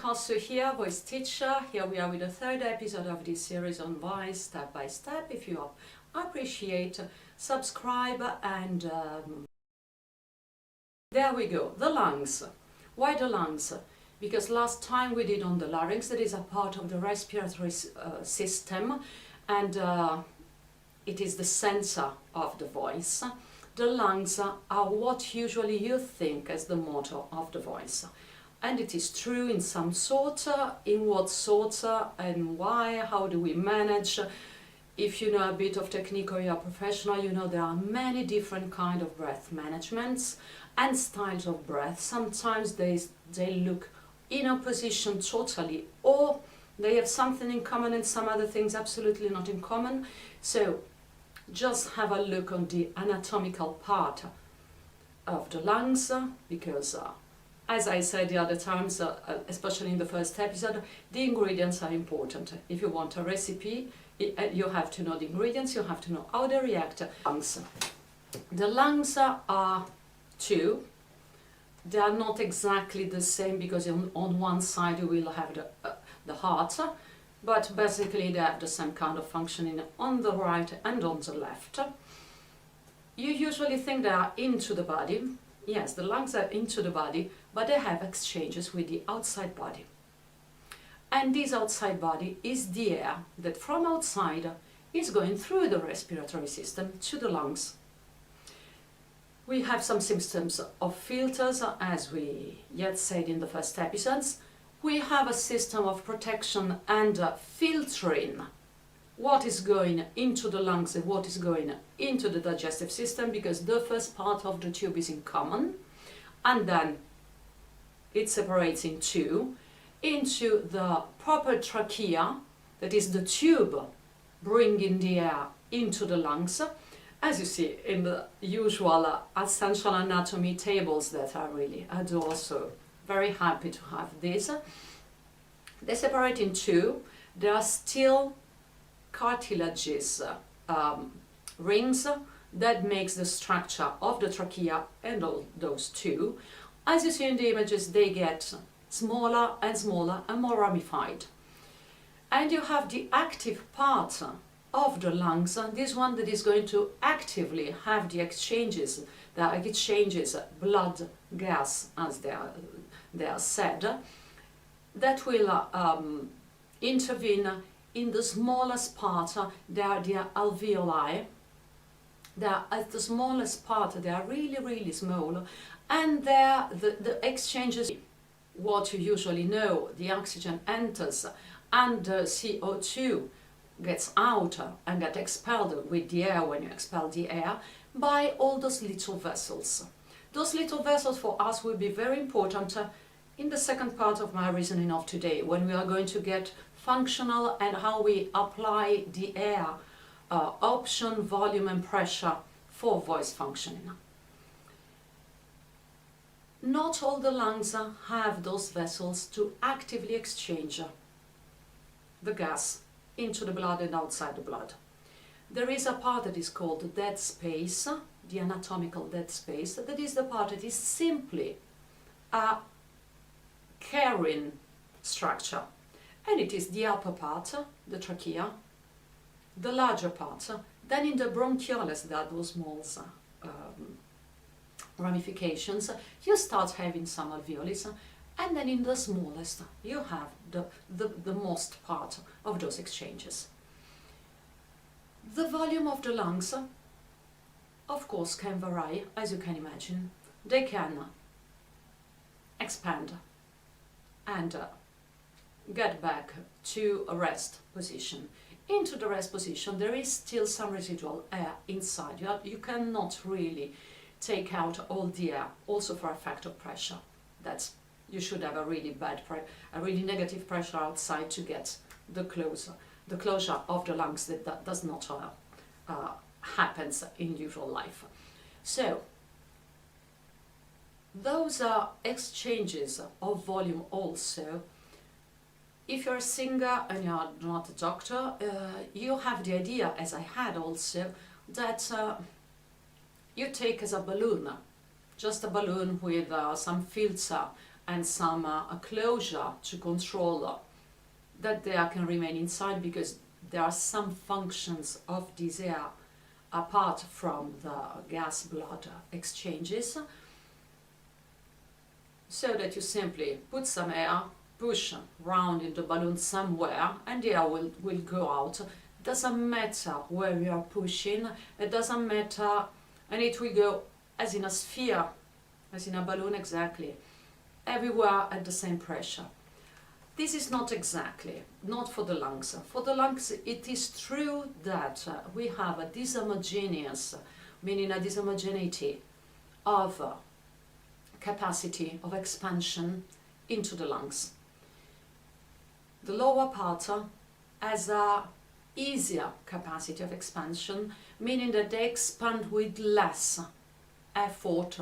Also here, voice teacher. Here we are with the third episode of this series on voice, step by step. If you appreciate, subscribe, and there we go. The lungs. Why the lungs? Because last time we did on the larynx, that is a part of the respiratory system, and it is the sensor of the voice. The lungs are what usually you think as the motor of the voice. And it is true in some sort, in what sort, and why, how do we manage. If you know a bit of technique or you are professional, you know there are many different kind of breath managements and styles of breath. Sometimes they look in opposition totally, or they have something in common and some other things absolutely not in common. So just have a look on the anatomical part of the lungs, because as I said the other times, especially in the first episode, the ingredients are important. If you want a recipe, you have to know the ingredients, you have to know how they react. Lungs. The lungs are two. They are not exactly the same, because on one side you will have the heart, but basically they have the same kind of functioning on the right and on the left. You usually think they are into the body. Yes, the lungs are into the body, but they have exchanges with the outside body. And this outside body is the air that from outside is going through the respiratory system to the lungs. We have some systems of filters, as we yet said in the first episodes. We have a system of protection and filtering what is going into the lungs and what is going into the digestive system, because the first part of the tube is in common, and then it separates in two into the proper trachea, that is the tube bringing the air into the lungs, as you see in the usual essential anatomy tables that I really adore, so very happy to have this. They separate in two. There are still cartilages, rings that makes the structure of the trachea and all those two. As you see in the images, they get smaller and smaller and more ramified. And you have the active part of the lungs, this one that is going to actively have the exchanges, blood, gas, as they are said, that will intervene in the smallest part. They are the alveoli. They are at the smallest part, they are really, really small, and the exchanges, what you usually know, the oxygen enters and the CO2 gets out and gets expelled with the air when you expel the air by all those little vessels. Those little vessels for us will be very important in the second part of my reasoning of today, when we are going to get functional and how we apply the air option, volume and pressure for voice functioning. Not all the lungs have those vessels to actively exchange the gas into the blood and outside the blood. There is a part that is called the dead space, the anatomical dead space. That is the part that is simply a carrying structure, and it is the upper part, the trachea, the larger part. Then in the bronchioles, there are those small ramifications. You start having some alveoli, and then in the smallest you have the most part of those exchanges. The volume of the lungs, of course, can vary, as you can imagine. They can expand and get back to a rest position. Into the rest position there is still some residual air inside. You cannot really take out all the air, also for a fact of pressure. You should have a really negative pressure outside to get the closure of the lungs. That does not happens in usual life. So those are exchanges of volume also. If you're a singer and you're not a doctor, you have the idea, as I had also, that you take as a balloon, just a balloon with some filter and some a closure to control that the air can remain inside, because there are some functions of this air apart from the gas-blood exchanges, so that you simply put some air, push round in the balloon somewhere, and the air will go out. Doesn't matter where you are pushing, it doesn't matter, and it will go as in a sphere, as in a balloon exactly, everywhere at the same pressure. This is not exactly, not for the lungs. For the lungs, it is true that we have a dishomogeneous, meaning a dishomogeneity of capacity of expansion into the lungs. The lower part has a easier capacity of expansion, meaning that they expand with less effort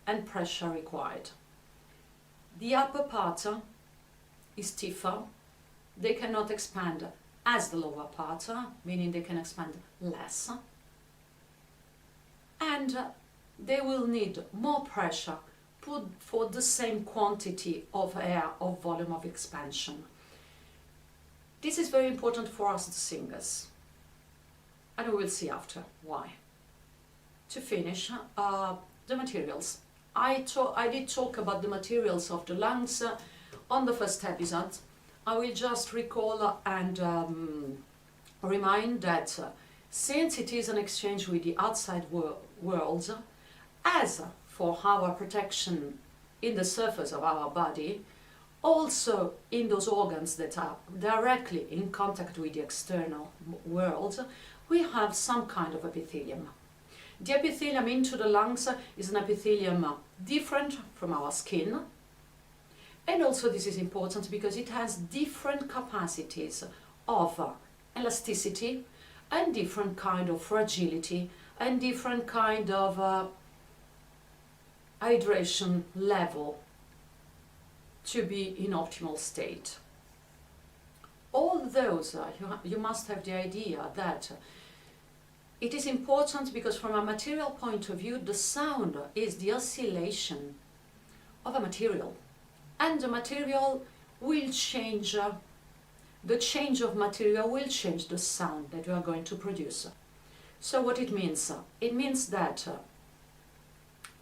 and pressure required. The upper part is stiffer. They cannot expand as the lower part, meaning they can expand less, and they will need more pressure put for the same quantity of air or volume of expansion. This is very important for us the singers, and we will see after why. To finish, the materials. I did talk about the materials of the lungs on the first episode. I will just recall and remind that since it is an exchange with the outside world, as for our protection in the surface of our body, also in those organs that are directly in contact with the external world, we have some kind of epithelium. The epithelium into the lungs is an epithelium different from our skin, and also this is important because it has different capacities of elasticity and different kind of fragility and different kind of hydration level to be in optimal state. All those, you must have the idea that it is important because from a material point of view, the sound is the oscillation of a material, and the material will change, the change of material will change the sound that you are going to produce. So what it means? It means that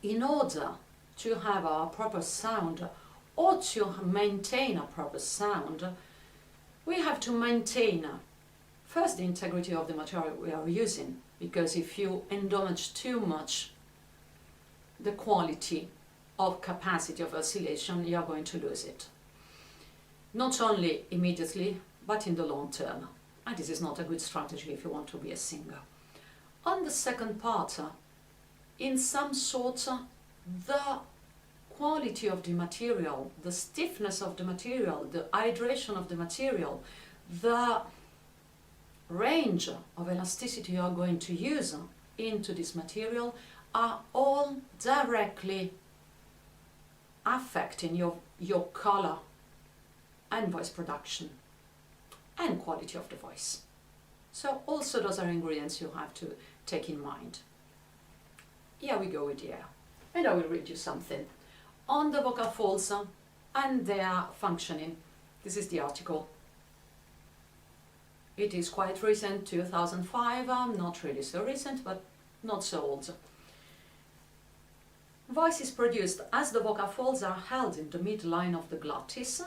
in order to have a proper sound or to maintain a proper sound, we have to maintain first the integrity of the material we are using, because if you endommage too much the quality of capacity of oscillation, you are going to lose it. Not only immediately, but in the long term. And this is not a good strategy if you want to be a singer. On the second part, in some sort, the quality of the material, the stiffness of the material, the hydration of the material, the range of elasticity you are going to use into this material are all directly affecting your color and voice production and quality of the voice. So also those are ingredients you have to take in mind. Here we go with the air, and I will read you something on the vocal folds and their functioning. This is the article. It is quite recent, 2005, not really so recent, but not so old. Voice is produced as the vocal folds are held in the midline of the glottis,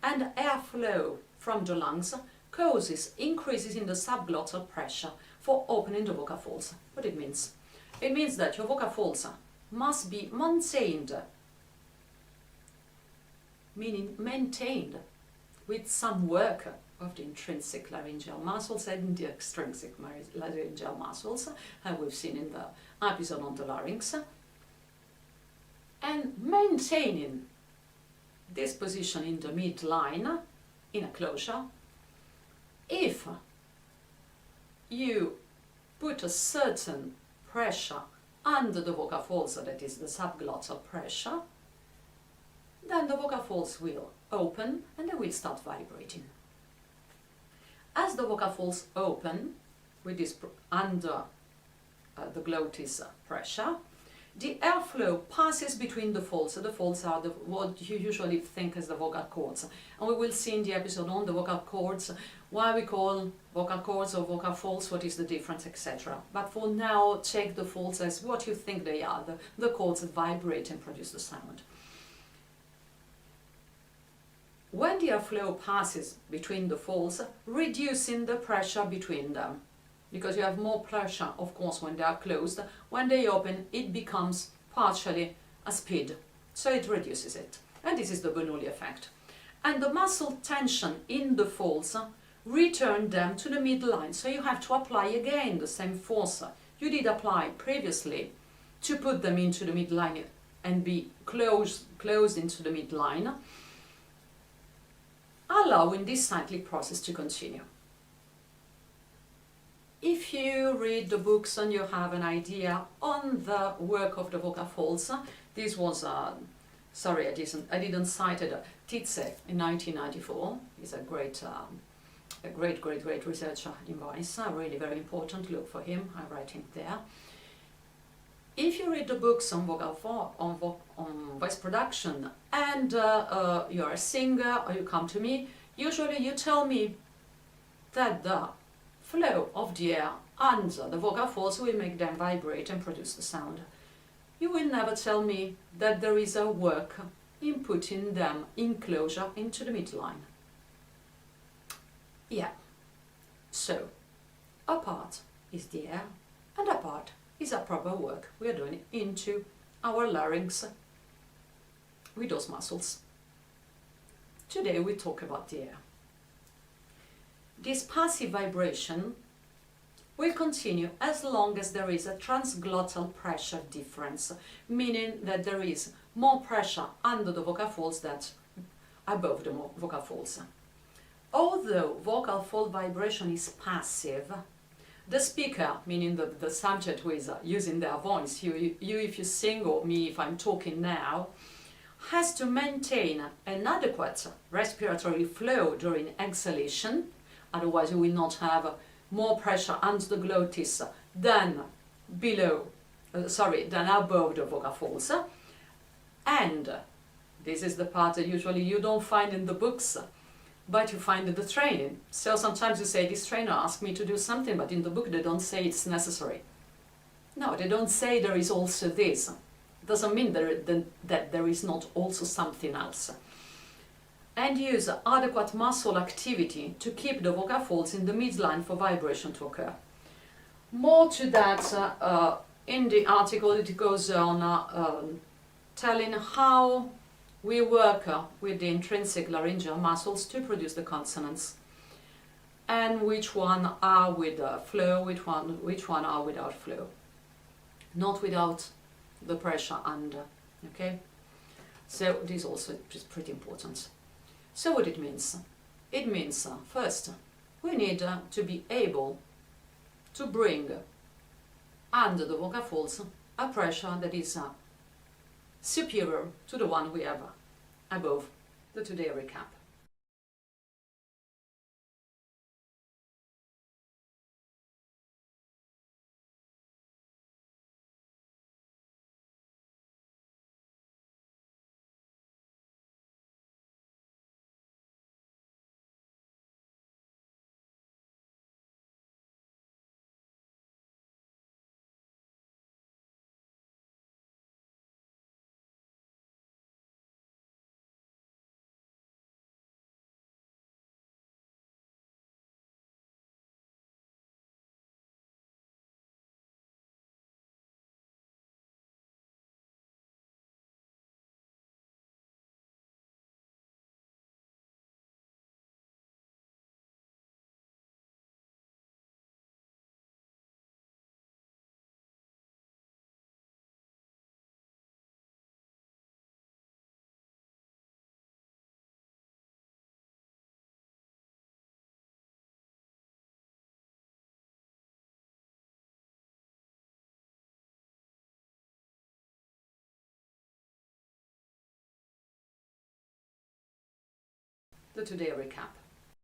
and airflow from the lungs causes increases in the subglottal pressure for opening the vocal folds. What it means? It means that your vocal folds must be maintained, meaning maintained with some work of the intrinsic laryngeal muscles and the extrinsic laryngeal muscles, as we've seen in the episode on the larynx, and maintaining this position in the midline in a closure. If you put a certain pressure under the vocal folds, that is the subglottal pressure, then the vocal folds will open and they will start vibrating. As the vocal folds open with this under the glottis pressure, The airflow passes between the folds. So the folds are what you usually think as the vocal cords. And we will see in the episode on the vocal cords why we call vocal cords or vocal folds, what is the difference, etc. But for now, take the folds as what you think they are, the cords that vibrate and produce the sound. When the airflow passes between the folds, reducing the pressure between them, because you have more pressure, of course, when they are closed. When they open, it becomes partially a speed, so it reduces it. And this is the Bernoulli effect. And the muscle tension in the folds return them to the midline, so you have to apply again the same force you did apply previously to put them into the midline and be closed into the midline, allowing this cyclic process to continue. If you read the books and you have an idea on the work of the vocal folds, this was, sorry, I didn't cite it, Titze in 1994. He's a great researcher in voice, really very important, look for him, I write him there. If you read the books on voice production and you're a singer or you come to me, usually you tell me that the flow of the air and the vocal folds will make them vibrate and produce the sound. You will never tell me that there is a work in putting them in closure into the midline. Yeah, so a part is the air and a part is a proper work we are doing into our larynx with those muscles. Today we talk about the air. This passive vibration will continue as long as there is a transglottal pressure difference, meaning that there is more pressure under the vocal folds than above the vocal folds. Although vocal fold vibration is passive, the speaker, meaning the subject who is using their voice, you if you sing or me if I'm talking now, has to maintain an adequate respiratory flow during exhalation. Otherwise you will not have more pressure under the glottis than than above the vocal folds. And this is the part that usually you don't find in the books, but you find in the training. So sometimes you say, this trainer asked me to do something, but in the book they don't say it's necessary. No, they don't say there is also this. It doesn't mean that there is not also something else. And use adequate muscle activity to keep the vocal folds in the midline for vibration to occur. More to that in the article. It goes on telling how we work with the intrinsic laryngeal muscles to produce the consonants, and which one are with flow, which one are without flow, not without the pressure under. Okay, so this also is pretty important. So what it means? It means first we need to be able to bring under the vocal folds a pressure that is superior to the one we have above. The today recap. The today recap.